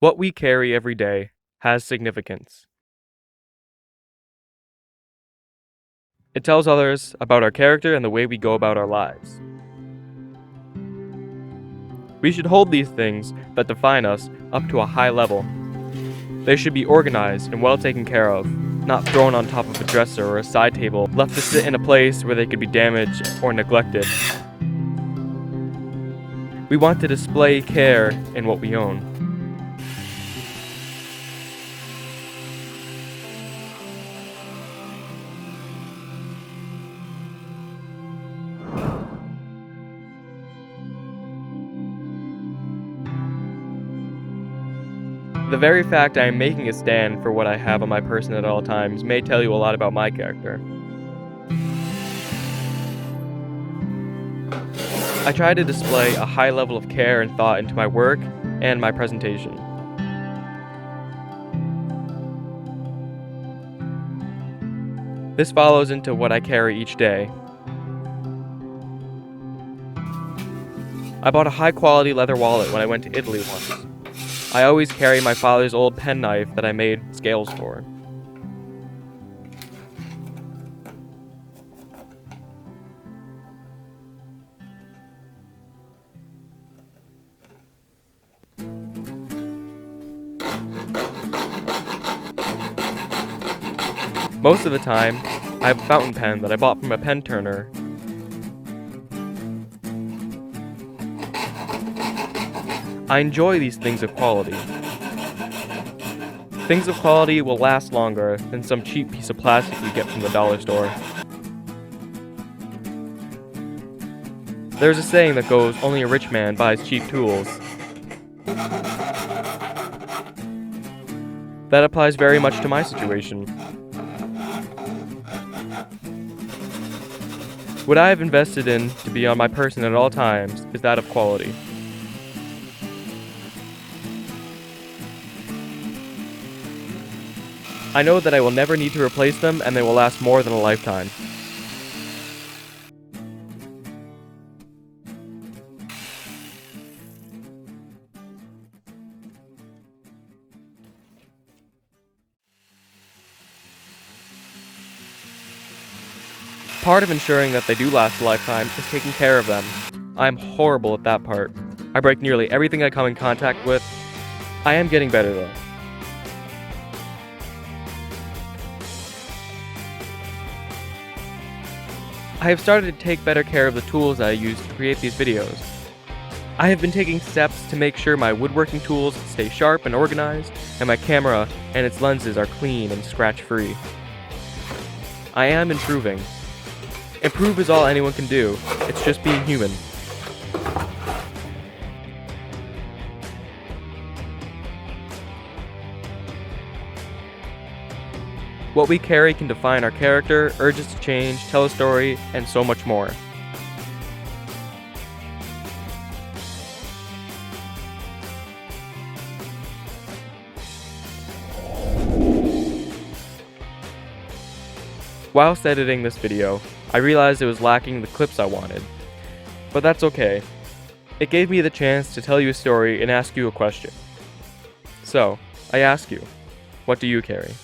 What we carry every day has significance. It tells others about our character and the way we go about our lives. We should hold these things that define us up to a high level. They should be organized and well taken care of, not thrown on top of a dresser or a side table, left to sit in a place where they could be damaged or neglected. We want to display care in what we own. The very fact I am making a stand for what I have on my person at all times may tell you a lot about my character. I try to display a high level of care and thought into my work and my presentation. This follows into what I carry each day. I bought a high-quality leather wallet when I went to Italy once. I always carry my father's old penknife that I made scales for. Most of the time, I have a fountain pen that I bought from a pen turner. I enjoy these things of quality. Things of quality will last longer than some cheap piece of plastic you get from the dollar store. There's a saying that goes, "Only a rich man buys cheap tools." That applies very much to my situation. What I have invested in to be on my person at all times is that of quality. I know that I will never need to replace them and they will last more than a lifetime. Part of ensuring that they do last a lifetime is taking care of them. I am horrible at that part. I break nearly everything I come in contact with. I am getting better though. I have started to take better care of the tools I use to create these videos. I have been taking steps to make sure my woodworking tools stay sharp and organized, and my camera and its lenses are clean and scratch-free. I am improving. Improve is all anyone can do. It's just being human. What we carry can define our character, urges to change, tell a story, and so much more. Whilst editing this video, I realized it was lacking the clips I wanted. But that's okay. It gave me the chance to tell you a story and ask you a question. So, I ask you, what do you carry?